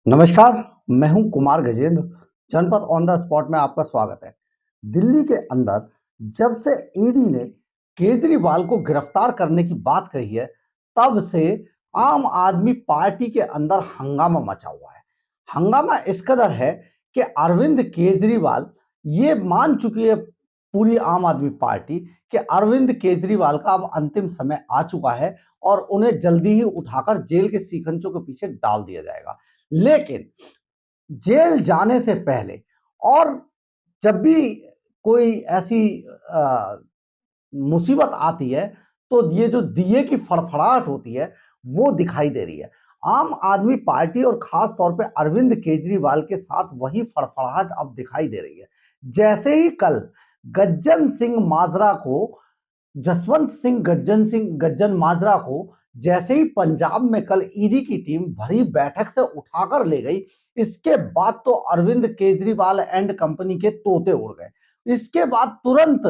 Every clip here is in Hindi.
नमस्कार, मैं हूं कुमार गजेंद्र। जनपद ऑन द स्पॉट में आपका स्वागत है। दिल्ली के अंदर जब से ईडी ने केजरीवाल को गिरफ्तार करने की बात कही है, तब से आम आदमी पार्टी के अंदर हंगामा मचा हुआ है। हंगामा इस कदर है कि अरविंद केजरीवाल ये मान चुकी है पूरी आम आदमी पार्टी कि अरविंद केजरीवाल का अब अंतिम समय आ चुका है और उन्हें जल्दी ही उठाकर जेल के शिकंजों के पीछे डाल दिया जाएगा। लेकिन जेल जाने से पहले और जब भी कोई ऐसी अ, मुसीबत आती है, तो ये जो दिए की फड़फड़ाहट होती है, वो दिखाई दे रही है। आम आदमी पार्टी और खास तौर पे अरविंद केजरीवाल के साथ वही फड़फड़ाहट अब दिखाई दे रही है। जैसे ही कल गज्जन सिंह माजरा को गज्जन माजरा को जैसे ही पंजाब में कल ईडी की टीम भरी बैठक से उठाकर ले गई, इसके बाद तो अरविंद केजरीवाल एंड कंपनी के तोते उड़ गए। इसके बाद तुरंत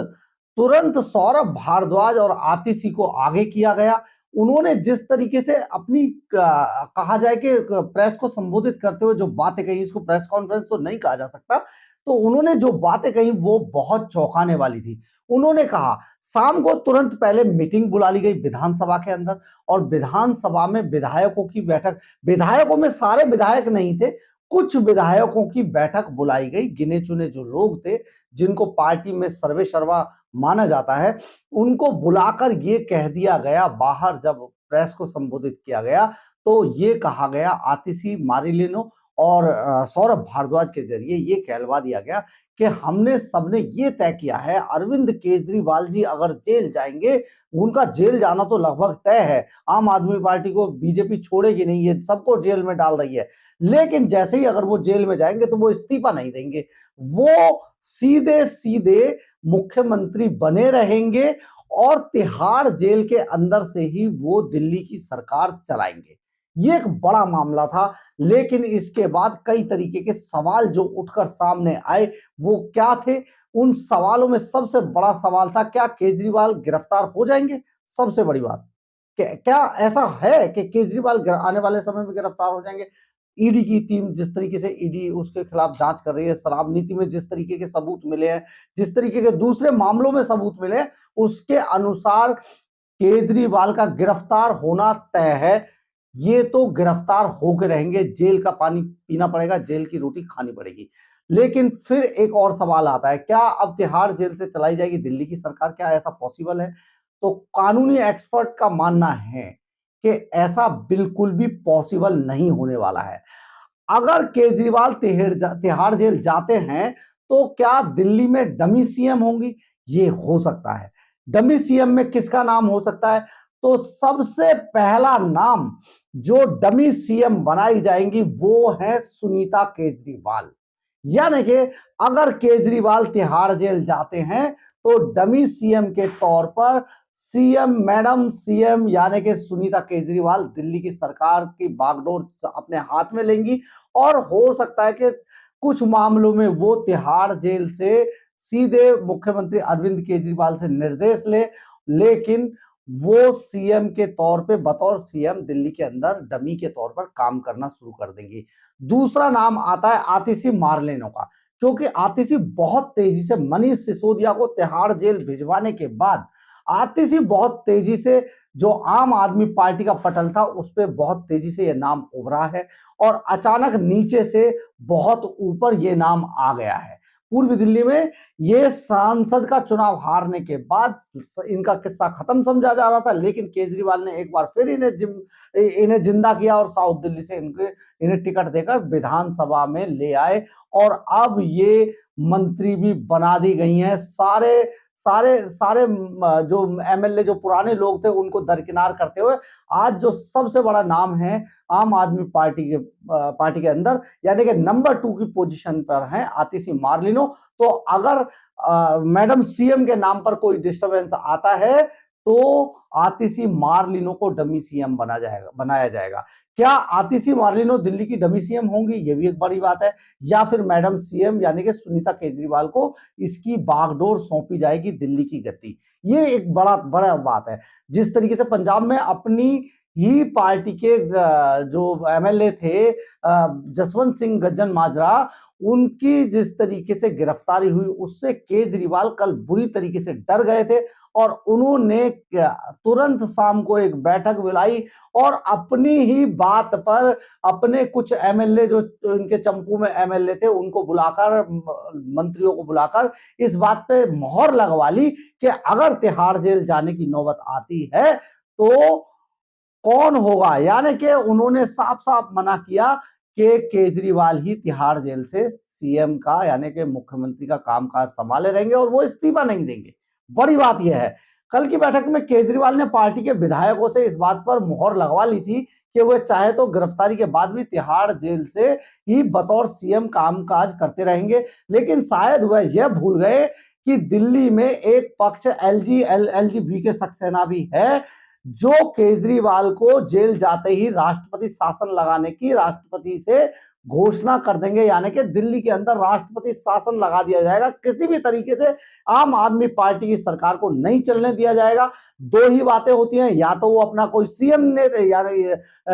तुरंत सौरभ भारद्वाज और आतिशी को आगे किया गया। उन्होंने जिस तरीके से अपनी कहा जाए कि प्रेस को संबोधित करते हुए जो बातें कही, इसको प्रेस कॉन्फ्रेंस तो नहीं कहा जा सकता, तो उन्होंने जो बातें कही वो बहुत चौंकाने वाली थी। उन्होंने कहा शाम को तुरंत पहले मीटिंग बुला ली गई विधानसभा के अंदर और विधानसभा में विधायकों की बैठक, विधायकों में सारे विधायक नहीं थे, कुछ विधायकों की बैठक बुलाई गई। गिने चुने जो लोग थे, जिनको पार्टी में सर्वे सर्वा माना जाता है, उनको बुलाकर ये कह दिया गया, बाहर जब प्रेस को संबोधित किया गया तो ये कहा गया, आतिशी मारिलिनो और सौरभ भारद्वाज के जरिए ये कहलवा दिया गया कि हमने सबने ये तय किया है, अरविंद केजरीवाल जी अगर जेल जाएंगे, उनका जेल जाना तो लगभग तय है। आम आदमी पार्टी को बीजेपी छोड़ेगी नहीं, ये सबको जेल में डाल रही है। लेकिन जैसे ही अगर वो जेल में जाएंगे तो वो इस्तीफा नहीं देंगे, वो सीधे सीधे मुख्यमंत्री बने रहेंगे और तिहाड़ जेल के अंदर से ही वो दिल्ली की सरकार चलाएंगे। ये एक बड़ा मामला था। लेकिन इसके बाद कई तरीके के सवाल जो उठकर सामने आए, वो क्या थे? उन सवालों में सबसे बड़ा सवाल था, क्या केजरीवाल गिरफ्तार हो जाएंगे? सबसे बड़ी बात, क्या ऐसा है कि केजरीवाल आने वाले समय में गिरफ्तार हो जाएंगे? ईडी की टीम जिस तरीके से ईडी उसके खिलाफ जांच कर रही है, शराब नीति में जिस तरीके के सबूत मिले हैं, जिस तरीके के दूसरे मामलों में सबूत मिले हैं, उसके अनुसार केजरीवाल का गिरफ्तार होना तय है। ये तो गिरफ्तार होके रहेंगे, जेल का पानी पीना पड़ेगा, जेल की रोटी खानी पड़ेगी। लेकिन फिर एक और सवाल आता है, क्या अब तिहाड़ जेल से चलाई जाएगी दिल्ली की सरकार? क्या ऐसा पॉसिबल है? तो कानूनी एक्सपर्ट का मानना है कि ऐसा बिल्कुल भी पॉसिबल नहीं होने वाला है। अगर केजरीवाल तिहाड़ जेल जाते हैं, तो क्या दिल्ली में डमी सीएम होंगी? ये हो सकता है। डमी सीएम में किसका नाम हो सकता है? तो सबसे पहला नाम जो डमी सीएम बनाई जाएंगी वो है सुनीता केजरीवाल। यानी कि अगर केजरीवाल तिहाड़ जेल जाते हैं, तो डमी सीएम के तौर पर मैडम सीएम यानी कि सुनीता केजरीवाल दिल्ली की सरकार की बागडोर अपने हाथ में लेंगी और हो सकता है कि कुछ मामलों में वो तिहाड़ जेल से सीधे मुख्यमंत्री अरविंद केजरीवाल से निर्देश ले। लेकिन वो सीएम के तौर पे, बतौर सीएम दिल्ली के अंदर डमी के तौर पर काम करना शुरू कर देंगी। दूसरा नाम आता है आतिशी मारलेनो का, क्योंकि आतिशी बहुत तेजी से मनीष सिसोदिया को तिहाड़ जेल भिजवाने के बाद आतिशी बहुत तेजी से, जो आम आदमी पार्टी का पटल था उस पर बहुत तेजी से यह नाम उभरा है और अचानक नीचे से बहुत ऊपर ये नाम आ गया है। पूर्वी दिल्ली में ये सांसद का चुनाव हारने के बाद इनका किस्सा खत्म समझा जा रहा था, लेकिन केजरीवाल ने एक बार फिर इन्हें जिंदा किया और साउथ दिल्ली से इन्हें टिकट देकर विधानसभा में ले आए और अब ये मंत्री भी बना दी गई हैं। सारे सारे सारे जो एमएलए, जो पुराने लोग थे, उनको दरकिनार करते हुए आज जो सबसे बड़ा नाम है आम आदमी पार्टी के अंदर, यानी कि नंबर 2 की पोजीशन पर है आतिशी मार्लिनो। तो अगर मैडम सीएम के नाम पर कोई डिस्टरबेंस आता है, तो आतिशी मार्लिनो को डमी सीएम बनाया जाएगा। क्या आतिशी मार्लिनो दिल्ली की डमी सीएम होंगी? ये भी एक बड़ी बात है। या फिर मैडम सीएम यानी कि सुनीता केजरीवाल को इसकी बागडोर सौंपी जाएगी दिल्ली की गद्दी? ये एक बड़ा बड़ा बात है। जिस तरीके से पंजाब में अपनी ही पार्टी के जो एमएलए थे जसवंत सिंह गज्जन माजरा, उनकी जिस तरीके से गिरफ्तारी हुई उससे केजरीवाल कल बुरी तरीके से डर गए थे और उन्होंने तुरंत शाम को एक बैठक बुलाई और अपनी ही बात पर अपने कुछ एमएलए जो इनके चंपू में एमएलए थे उनको बुलाकर, मंत्रियों को बुलाकर इस बात पे मोहर लगवा ली कि अगर तिहाड़ जेल जाने की नौबत आती है तो कौन होगा। यानी कि उन्होंने साफ साफ मना किया कि केजरीवाल ही तिहाड़ जेल से सीएम का यानी कि मुख्यमंत्री का कामकाज संभाले रहेंगे और वो इस्तीफा नहीं देंगे। बड़ी बात यह है, कल की बैठक में केजरीवाल ने पार्टी के विधायकों से इस बात पर मुहर लगवा ली थी कि वे चाहे तो गिरफ्तारी के बाद भी तिहाड़ जेल से ही बतौर सीएम कामकाज करते रहेंगे, लेकिन शायद वह यह भूल गए कि दिल्ली में एक पक्ष एलजी सक्सेना भी है जो केजरीवाल को जेल जाते ही राष्ट्रपति शासन लगाने की राष्ट्रपति से घोषणा कर देंगे। यानी कि दिल्ली के अंदर राष्ट्रपति शासन लगा दिया जाएगा, किसी भी तरीके से आम आदमी पार्टी की सरकार को नहीं चलने दिया जाएगा। दो ही बातें होती हैं, या तो वो अपना कोई सीएम ने यानी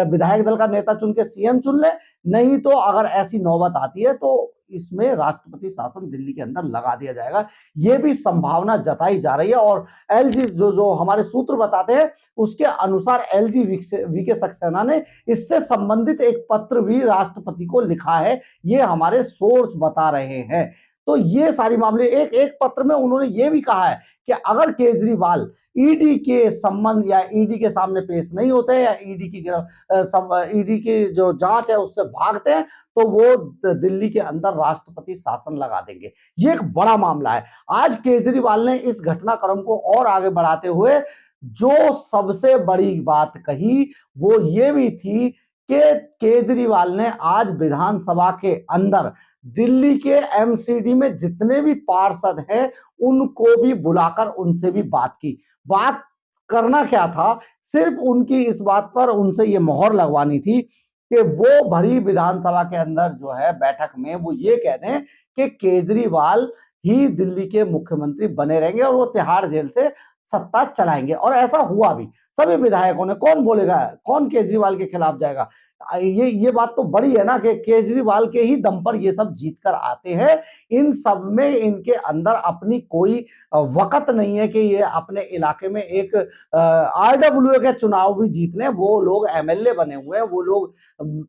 विधायक दल का नेता चुन के सीएम चुन ले, नहीं तो अगर ऐसी नौबत आती है तो इसमें राष्ट्रपति शासन दिल्ली के अंदर लगा दिया जाएगा। ये भी संभावना जताई जा रही है और एलजी जो जो हमारे सूत्र बताते हैं उसके अनुसार एलजी वीके सक्सेना ने इससे संबंधित एक पत्र भी राष्ट्रपति को लिखा है, ये हमारे सोर्स बता रहे हैं। तो ये सारी मामले एक एक पत्र में उन्होंने ये भी कहा है कि अगर केजरीवाल ईडी के संबंध या ईडी के सामने पेश नहीं होते या ईडी की जो जांच है उससे भागते हैं तो वो दिल्ली के अंदर राष्ट्रपति शासन लगा देंगे। ये एक बड़ा मामला है। आज केजरीवाल ने इस घटनाक्रम को और आगे बढ़ाते हुए जो सबसे बड़ी बात कही वो ये भी थी कि केजरीवाल ने आज विधानसभा के अंदर दिल्ली के एमसीडी में जितने भी पार्षद हैं उनको भी बुलाकर उनसे भी बात की। बात करना क्या था, सिर्फ उनकी इस बात पर उनसे ये मोहर लगवानी थी कि वो भरी विधानसभा के अंदर जो है बैठक में वो ये कह दें कि केजरीवाल ही दिल्ली के मुख्यमंत्री बने रहेंगे और वो तिहाड़ जेल से सत्ता चलाएंगे। और ऐसा हुआ भी, सभी विधायकों ने, कौन बोलेगा, कौन केजरीवाल के खिलाफ जाएगा। ये बात तो बड़ी है ना कि केजरीवाल के ही दम पर ये सब जीत कर आते हैं। इन सब में इनके अंदर अपनी कोई वक़्त नहीं है कि ये अपने इलाके में एक आरडब्ल्यू के चुनाव भी जीत लें। वो लोग एमएलए बने हुए हैं, वो लोग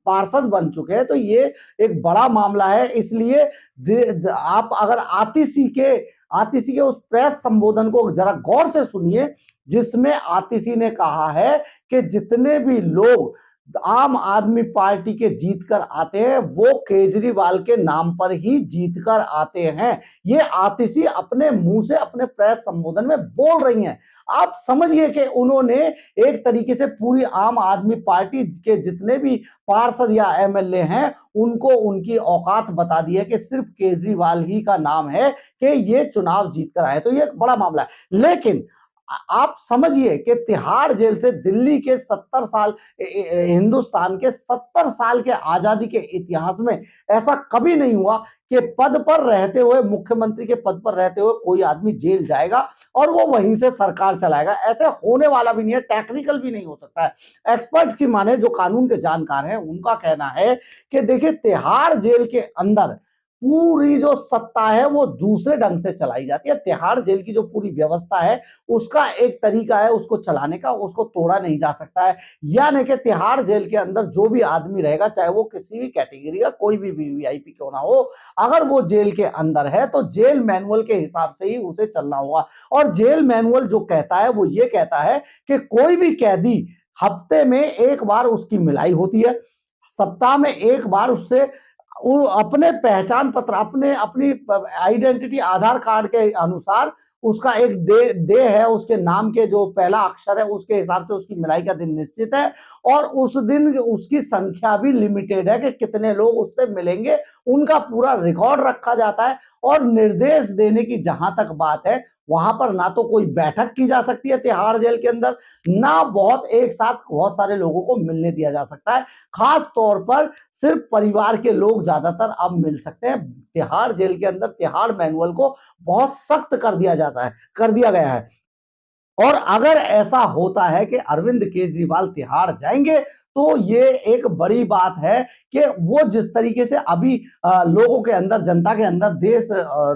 पार्षद बन चुके हैं, तो ये एक बड़ा मामला है। इसलिए आप अगर आतिशी के उस प्रेस संबोधन को जरा गौर से सुनिए, जिसमें आतिशी ने कहा है कि जितने भी लोग आम आदमी पार्टी के जीत कर आते हैं वो केजरीवाल के नाम पर ही जीत कर आते हैं। ये आतिशी अपने मुंह से अपने प्रेस संबोधन में बोल रही हैं। आप समझिए कि उन्होंने एक तरीके से पूरी आम आदमी पार्टी के जितने भी पार्षद या एमएलए हैं उनको उनकी औकात बता दी है कि सिर्फ केजरीवाल ही का नाम है कि ये चुनाव जीत कर आए। तो ये एक बड़ा मामला है। लेकिन आप समझिए कि तिहाड़ जेल से दिल्ली के 70 साल, हिंदुस्तान के 70 साल के आजादी के इतिहास में ऐसा कभी नहीं हुआ कि पद पर रहते हुए, मुख्यमंत्री के पद पर रहते हुए कोई आदमी जेल जाएगा और वो वहीं से सरकार चलाएगा। ऐसे होने वाला भी नहीं है, टेक्निकल भी नहीं हो सकता है। एक्सपर्ट्स की माने, जो कानून के जानकार हैं, उनका कहना है कि देखिए तिहाड़ जेल के अंदर पूरी जो सत्ता है वो दूसरे ढंग से चलाई जाती है। तिहाड़ जेल की जो पूरी व्यवस्था है उसका एक तरीका है उसको चलाने का, उसको तोड़ा नहीं जा सकता है। यानी कि तिहाड़ जेल के अंदर जो भी आदमी रहेगा, चाहे वो किसी भी कैटेगरी का कोई भी वीवीआईपी क्यों ना हो, अगर वो जेल के अंदर है तो जेल मैनुअल के हिसाब से ही उसे चलना होगा। और जेल मैनुअल जो कहता है वो ये कहता है कि कोई भी कैदी हफ्ते में एक बार उसकी मिलाई होती है, सप्ताह में एक बार उससे वो अपने पहचान पत्र, अपने अपनी आइडेंटिटी आधार कार्ड के अनुसार उसका एक डे है, उसके नाम के जो पहला अक्षर है उसके हिसाब से उसकी मिलाई का दिन निश्चित है और उस दिन उसकी संख्या भी लिमिटेड है कि कितने लोग उससे मिलेंगे, उनका पूरा रिकॉर्ड रखा जाता है। और निर्देश देने की जहां तक बात है, वहां पर ना तो कोई बैठक की जा सकती है तिहाड़ जेल के अंदर, ना बहुत एक साथ बहुत सारे लोगों को मिलने दिया जा सकता है। खास तौर पर सिर्फ परिवार के लोग ज्यादातर अब मिल सकते हैं। तिहाड़ जेल के अंदर तिहाड़ मैनुअल को बहुत सख्त कर दिया गया है। और अगर ऐसा होता है कि अरविंद केजरीवाल तिहाड़ जाएंगे तो ये एक बड़ी बात है कि वो जिस तरीके से अभी लोगों के अंदर, जनता के अंदर,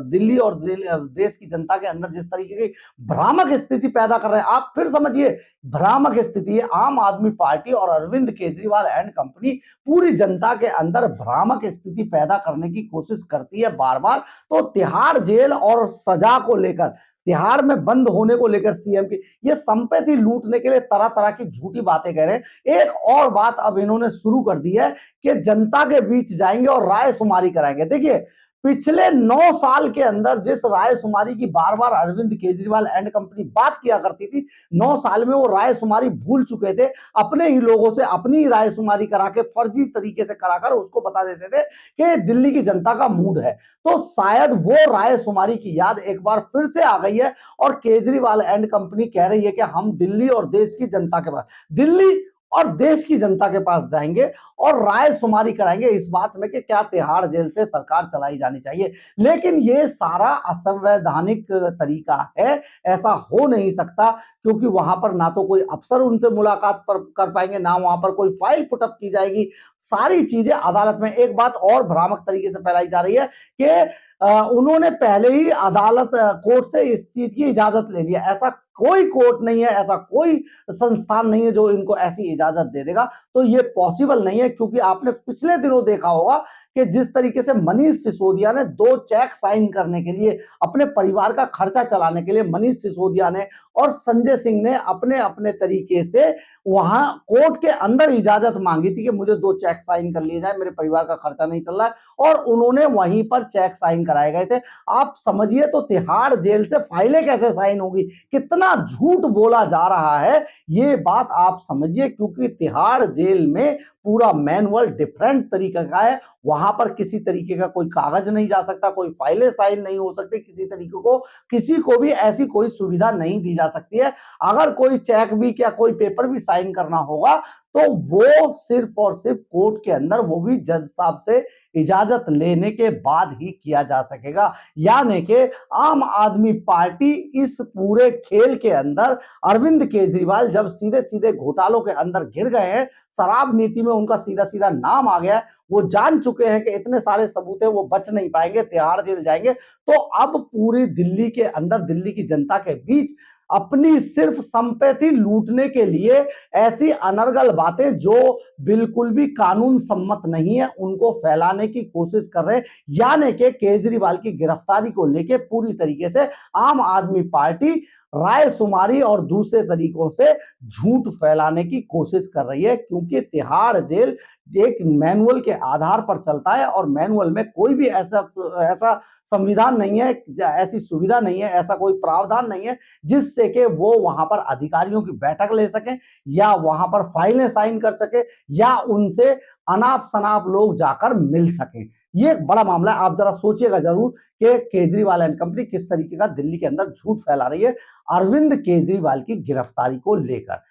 दिल्ली और देश की जनता के अंदर जिस तरीके की भ्रामक स्थिति पैदा कर रहे हैं, आप फिर समझिए भ्रामक स्थिति है। आम आदमी पार्टी और अरविंद केजरीवाल एंड कंपनी पूरी जनता के अंदर भ्रामक स्थिति पैदा करने की कोशिश करती है बार बार। तो तिहाड़ जेल और सजा को लेकर, तिहाड़ में बंद होने को लेकर सीएम की ये संपत्ति लूटने के लिए तरह तरह की झूठी बातें कह रहे हैं। एक और बात अब इन्होंने शुरू कर दी है कि जनता के बीच जाएंगे और राय शुमारी कराएंगे। देखिए पिछले 9 साल के अंदर जिस राय शुमारी की बार बार अरविंद केजरीवाल एंड कंपनी बात किया करती थी, 9 साल में वो राय शुमारी भूल चुके थे। अपने ही लोगों से अपनी ही राय शुमारी करा के फर्जी तरीके से कराकर उसको बता देते थे कि दिल्ली की जनता का मूड है। तो शायद वो राय शुमारी की याद एक बार फिर से आ गई है और केजरीवाल एंड कंपनी कह रही है कि हम दिल्ली और देश की जनता के पास, दिल्ली और देश की जनता के पास जाएंगे और राय शुमारी कराएंगे इस बात में कि क्या तिहाड़ जेल से सरकार चलाई जानी चाहिए। लेकिन ये सारा असंवैधानिक तरीका है, ऐसा हो नहीं सकता, क्योंकि वहां पर ना तो कोई अफसर उनसे मुलाकात पर कर पाएंगे, ना वहां पर कोई फाइल पुटअप की जाएगी। सारी चीजें अदालत में। एक बात और भ्रामक तरीके से फैलाई जा रही है कि उन्होंने पहले ही अदालत, कोर्ट से इस चीज की इजाजत ले लिया। ऐसा कोई कोर्ट नहीं है, ऐसा कोई संस्थान नहीं है जो इनको ऐसी इजाजत दे देगा। तो ये पॉसिबल नहीं है, क्योंकि आपने पिछले दिनों देखा होगा कि जिस तरीके से मनीष सिसोदिया ने 2 चेक साइन करने के लिए, अपने परिवार का खर्चा चलाने के लिए, मनीष सिसोदिया ने और संजय सिंह ने अपने अपने तरीके से वहां कोर्ट के अंदर इजाजत मांगी थी कि मुझे 2 चेक साइन कर लिए जाए, मेरे परिवार का खर्चा नहीं चल रहा है, और उन्होंने वहीं पर चेक साइन कराए गए थे। आप समझिए तो तिहाड़ जेल से फाइलें कैसे साइन होगी, कितना झूठ बोला जा रहा है, ये बात आप समझिए। क्योंकि तिहाड़ जेल में पूरा मैनुअल डिफरेंट तरीके का है। वहां पर किसी तरीके का कोई कागज नहीं जा सकता, कोई फाइलें साइन नहीं हो सकती, किसी तरीके को किसी को भी ऐसी कोई सुविधा नहीं दी जा सकती है। अगर कोई चेक भी या कोई पेपर भी साइन करना होगा तो वो सिर्फ और सिर्फ कोर्ट के अंदर, वो भी जज साहब से इजाजत लेने के बाद ही किया जा सकेगा। यानी कि आम आदमी पार्टी इस पूरे खेल के अंदर, अरविंद केजरीवाल जब सीधे सीधे घोटालों के अंदर घिर गए हैं, शराब नीति में उनका सीधा सीधा नाम आ गया है, वो जान चुके हैं कि इतने सारे सबूत है, वो बच नहीं पाएंगे, तिहाड़ जेल जाएंगे। तो अब पूरी दिल्ली के अंदर, दिल्ली की जनता के बीच अपनी सिर्फ संपत्ति लूटने के लिए ऐसी अनर्गल बातें जो बिल्कुल भी कानून सम्मत नहीं है, उनको फैलाने की कोशिश कर रहे हैं। यानी कि केजरीवाल की गिरफ्तारी को लेकर पूरी तरीके से आम आदमी पार्टी राय शुमारी और दूसरे तरीकों से झूठ फैलाने की कोशिश कर रही है। क्योंकि तिहाड़ जेल एक मैनुअल के आधार पर चलता है और मैनुअल में कोई भी ऐसा ऐसा संविधान नहीं है, ऐसी सुविधा नहीं है, ऐसा कोई प्रावधान नहीं है जिससे कि वो वहां पर अधिकारियों की बैठक ले सके, या वहां पर फाइलें साइन कर सके, या उनसे अनाप शनाप लोग जाकर मिल सके। ये एक बड़ा मामला है। आप जरा सोचिएगा जरूर कि केजरीवाल एंड कंपनी किस तरीके का दिल्ली के अंदर झूठ फैला रही है अरविंद केजरीवाल की गिरफ्तारी को लेकर।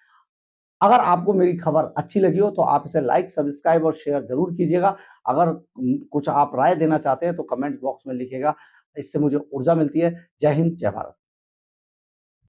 अगर आपको मेरी खबर अच्छी लगी हो तो आप इसे लाइक, सब्सक्राइब और शेयर जरूर कीजिएगा। अगर कुछ आप राय देना चाहते हैं तो कमेंट बॉक्स में लिखिएगा, इससे मुझे ऊर्जा मिलती है। जय हिंद, जय भारत।